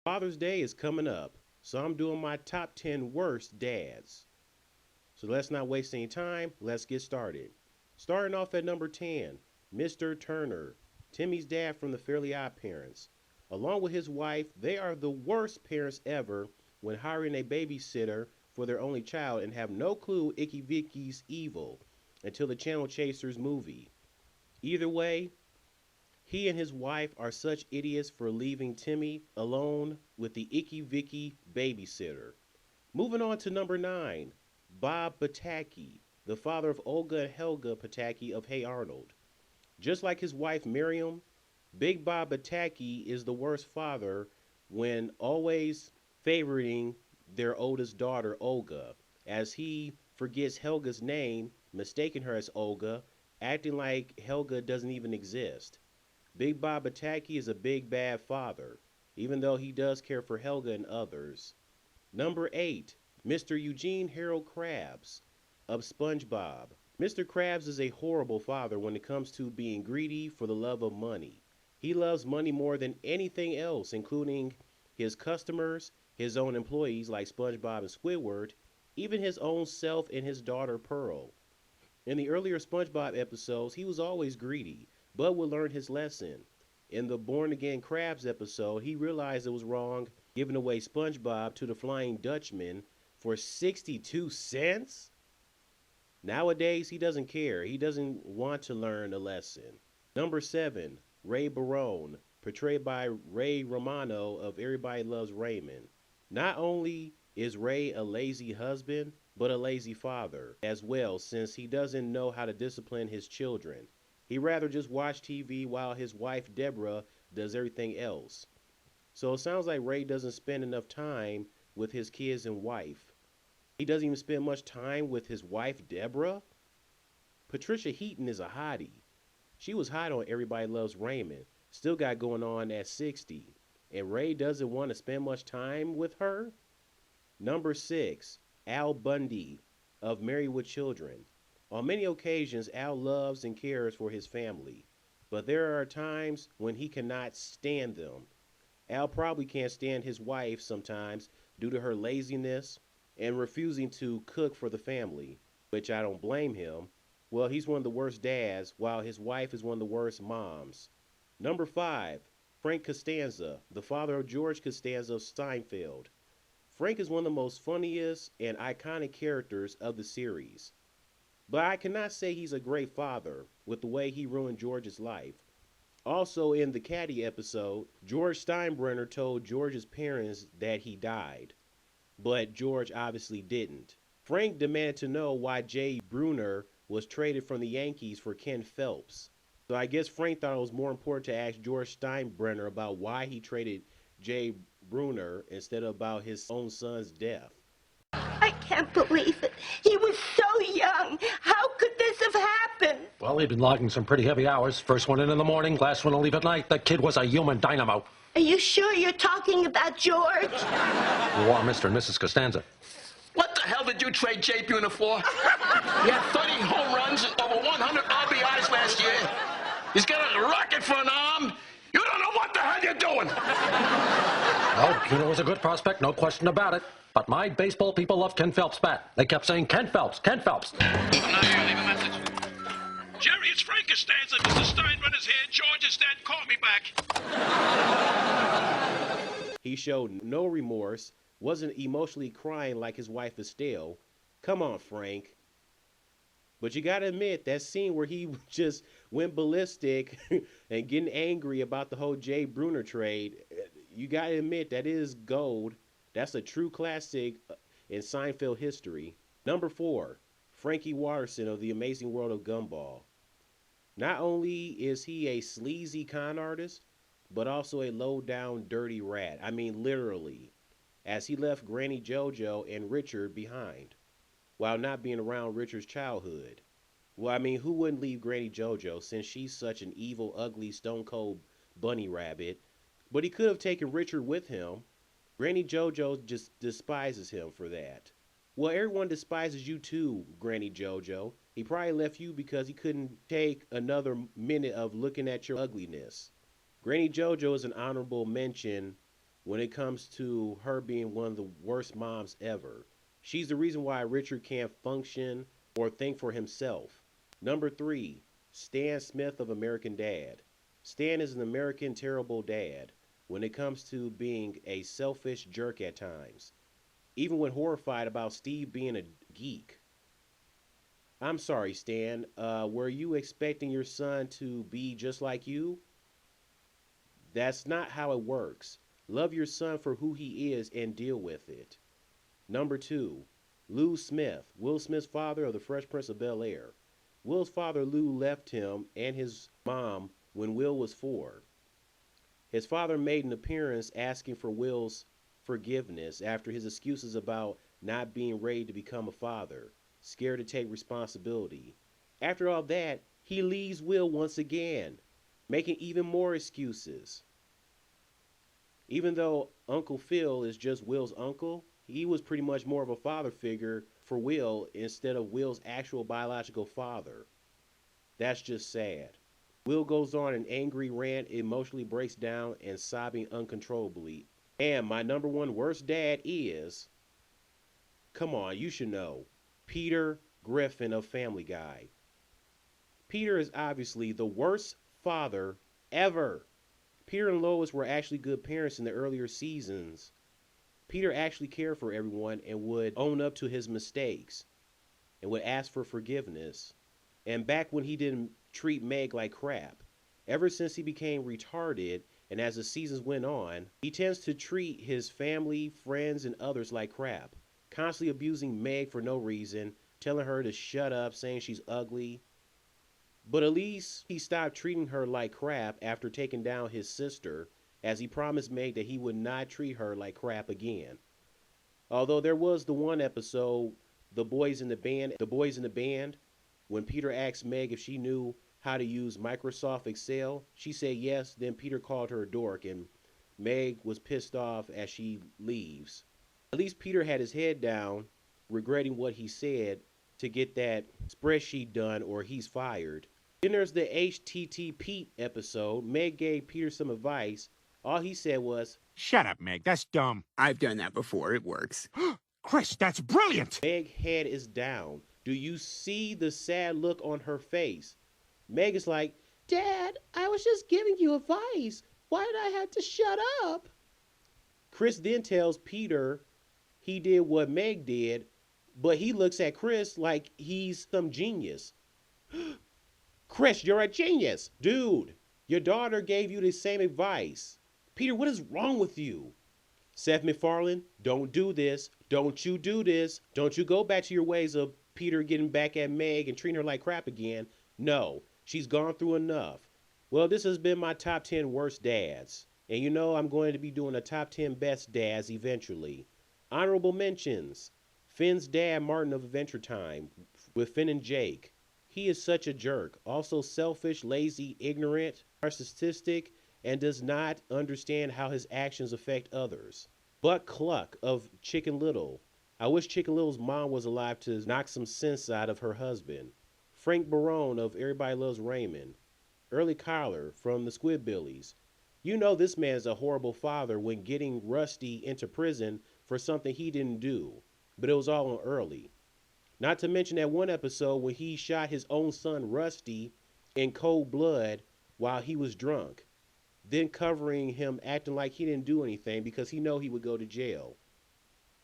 Father's Day is coming up, so I'm doing my top 10 worst dads. So let's not waste any time, let's get started. Starting off at number 10, Mr. Turner, Timmy's dad from the Fairly Odd Parents. Along with his wife, they are the worst parents ever when hiring a babysitter for their only child and have no clue Icky Vicky's evil until the Channel Chasers movie. Either way, he and his wife are such idiots for leaving Timmy alone with the Icky Vicky babysitter. Moving on to number 9, Bob Pataki, the father of Olga and Helga Pataki of Hey Arnold. Just like his wife Miriam, Big Bob Pataki is the worst father when always favoring their oldest daughter Olga, as he forgets Helga's name, mistaking her as Olga, acting like Helga doesn't even exist. Big Bob Pataki is a big bad father, even though he does care for Helga and others. Number 8, Mr. Eugene Harold Krabs of SpongeBob. Mr. Krabs is a horrible father when it comes to being greedy for the love of money. He loves money more than anything else, including his customers, his own employees like SpongeBob and Squidward, even his own self and his daughter Pearl. In the earlier SpongeBob episodes, he was always greedy, but would learn his lesson. In the Born Again Krabs episode, he realized it was wrong giving away SpongeBob to the Flying Dutchman for 62 cents? Nowadays, he doesn't care. He doesn't want to learn a lesson. Number 7, Ray Barone, portrayed by Ray Romano of Everybody Loves Raymond. Not only is Ray a lazy husband, but a lazy father as well, since he doesn't know how to discipline his children. He'd rather just watch TV while his wife Deborah does everything else. So it sounds like Ray doesn't spend enough time with his kids and wife. He doesn't even spend much time with his wife Deborah. Patricia Heaton is a hottie. She was hot on Everybody Loves Raymond, still got going on at 60, and Ray doesn't want to spend much time with her? Number 6, Al Bundy of Married with Children. On many occasions, Al loves and cares for his family, but there are times when he cannot stand them. Al probably can't stand his wife sometimes due to her laziness and refusing to cook for the family, which I don't blame him. Well, he's one of the worst dads, while his wife is one of the worst moms. Number 5, Frank Costanza, the father of George Costanza of Seinfeld. Frank is one of the most funniest and iconic characters of the series. But I cannot say he's a great father with the way he ruined George's life. Also, in the Caddy episode, George Steinbrenner told George's parents that he died, but George obviously didn't. Frank demanded to know why Jay Bruner was traded from the Yankees for Ken Phelps. So I guess Frank thought it was more important to ask George Steinbrenner about why he traded Jay Bruner instead of about his own son's death. I can't believe it. He was so young. How could this have happened? Well, he'd been logging some pretty heavy hours. First one in the morning, last one to leave at night. That kid was a human dynamo. Are you sure you're talking about George? You are Mr. and Mrs. Costanza. What the hell did you trade Jay Buhner for? He had 30 home runs and over 100 RBIs last year. He's got a rocket for an arm. You don't know what the hell you're doing. Well, Buhner was a good prospect, no question about it. But my baseball people loved Ken Phelps' bat. They kept saying, Ken Phelps, Ken Phelps. Now here, leave a message. Jerry, it's Frank Costanza. Mr. Steinbrenner's here. George is dead. Call me back. He showed no remorse, wasn't emotionally crying like his wife Estelle. Come on, Frank. But you gotta admit, that scene where he just went ballistic and getting angry about the whole Jay Bruner trade, you gotta admit that is gold. That's a true classic in Seinfeld history. Number 4, Frankie Watterson of The Amazing World of Gumball. Not only is he a sleazy con artist, but also a low-down dirty rat. I mean, literally, as he left Granny JoJo and Richard behind, while not being around Richard's childhood. Well, I mean, who wouldn't leave Granny JoJo since she's such an evil, ugly, stone-cold bunny rabbit? But he could have taken Richard with him. Granny JoJo just despises him for that. Well, everyone despises you too, Granny JoJo. He probably left you because he couldn't take another minute of looking at your ugliness. Granny JoJo is an honorable mention when it comes to her being one of the worst moms ever. She's the reason why Richard can't function or think for himself. Number 3, Stan Smith of American Dad. Stan is an American terrible dad when it comes to being a selfish jerk at times, even when horrified about Steve being a geek. I'm sorry, Stan. Were you expecting your son to be just like you? That's not how it works. Love your son for who he is and deal with it. Number 2, Lou Smith, Will Smith's father of the Fresh Prince of Bel-Air. Will's father Lou left him and his mom when Will was 4. His father made an appearance asking for Will's forgiveness after his excuses about not being ready to become a father, scared to take responsibility. After all that, he leaves Will once again, making even more excuses. Even though Uncle Phil is just Will's uncle, he was pretty much more of a father figure for Will instead of Will's actual biological father. That's just sad. Will goes on an angry rant, emotionally breaks down, and sobbing uncontrollably. And my number 1 worst dad is, come on, you should know, Peter Griffin of Family Guy. Peter is obviously the worst father ever. Peter and Lois were actually good parents in the earlier seasons. Peter actually cared for everyone and would own up to his mistakes and would ask for forgiveness. And back when he didn't treat Meg like crap. Ever since he became retarded and as the seasons went on, he tends to treat his family, friends, and others like crap, constantly abusing Meg for no reason, telling her to shut up, saying she's ugly. But at least he stopped treating her like crap after taking down his sister, as he promised Meg that he would not treat her like crap again. Although there was the one episode, the boys in the band, when Peter asked Meg if she knew how to use Microsoft Excel, she said yes, then Peter called her a dork and Meg was pissed off as she leaves. At least Peter had his head down, regretting what he said, to get that spreadsheet done or he's fired. Then there's the HTT Pete episode. Meg gave Peter some advice. All he said was, "Shut up, Meg. That's dumb." I've done that before. It works. "Chris, that's brilliant." Meg's head is down. Do you see the sad look on her face? Meg is like, Dad, I was just giving you advice. Why did I have to shut up? Chris then tells Peter he did what Meg did, but he looks at Chris like he's some genius. Chris, you're a genius. Dude, your daughter gave you the same advice. Peter, what is wrong with you? Seth MacFarlane, don't do this. Don't you do this. Don't you go back to your ways of Peter getting back at Meg and treating her like crap again. No, she's gone through enough. Well, this has been my top 10 worst dads. And you know I'm going to be doing a top 10 best dads eventually. Honorable mentions. Finn's dad, Martin of Adventure Time, with Finn and Jake. He is such a jerk. Also selfish, lazy, ignorant, narcissistic, and does not understand how his actions affect others. Buck Cluck of Chicken Little. I wish Chicken Little's mom was alive to knock some sense out of her husband. Frank Barone of Everybody Loves Raymond. Early Collar from the Squidbillies. You know this man is a horrible father when getting Rusty into prison for something he didn't do, but it was all on Early. Not to mention that one episode when he shot his own son Rusty in cold blood while he was drunk, then covering him acting like he didn't do anything because he know he would go to jail.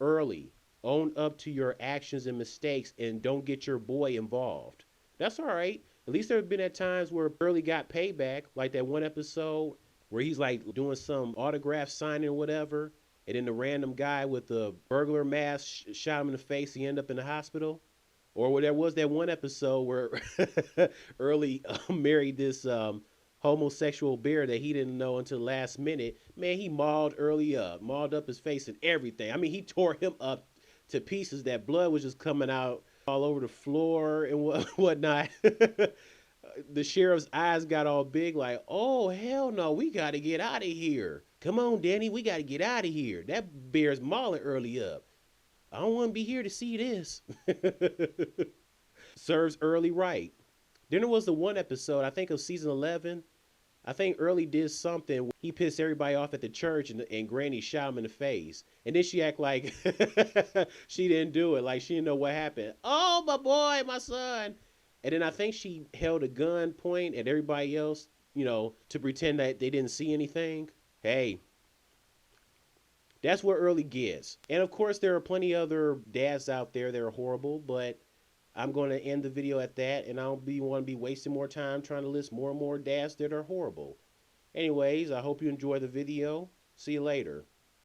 Early, own up to your actions and mistakes and don't get your boy involved. That's all right. At least there have been at times where Early got payback, like that one episode where he's like doing some autograph signing or whatever, and then the random guy with the burglar mask shot him in the face. He ended up in the hospital. Or there was that one episode where Early married this homosexual bear that he didn't know until the last minute. Man, he mauled Early up, mauled up his face and everything. I mean, he tore him up to pieces. That blood was just coming out all over the floor and whatnot. The sheriff's eyes got all big like, oh, hell no, we got to get out of here. Come on, Danny, we got to get out of here. That bear's mauling Early up. I don't want to be here to see this. Serves Early right. Then there was the one episode, I think of season 11. I think Early did something. He pissed everybody off at the church, and Granny shot him in the face. And then she act like she didn't do it, like she didn't know what happened. Oh, my boy, my son. And then I think she held a gun point at everybody else, to pretend that they didn't see anything. Hey, that's what Early gets. And of course, there are plenty other dads out there that are horrible, but I'm going to end the video at that, and I don't want to be wasting more time trying to list more and more dads that are horrible. Anyways, I hope you enjoy the video. See you later.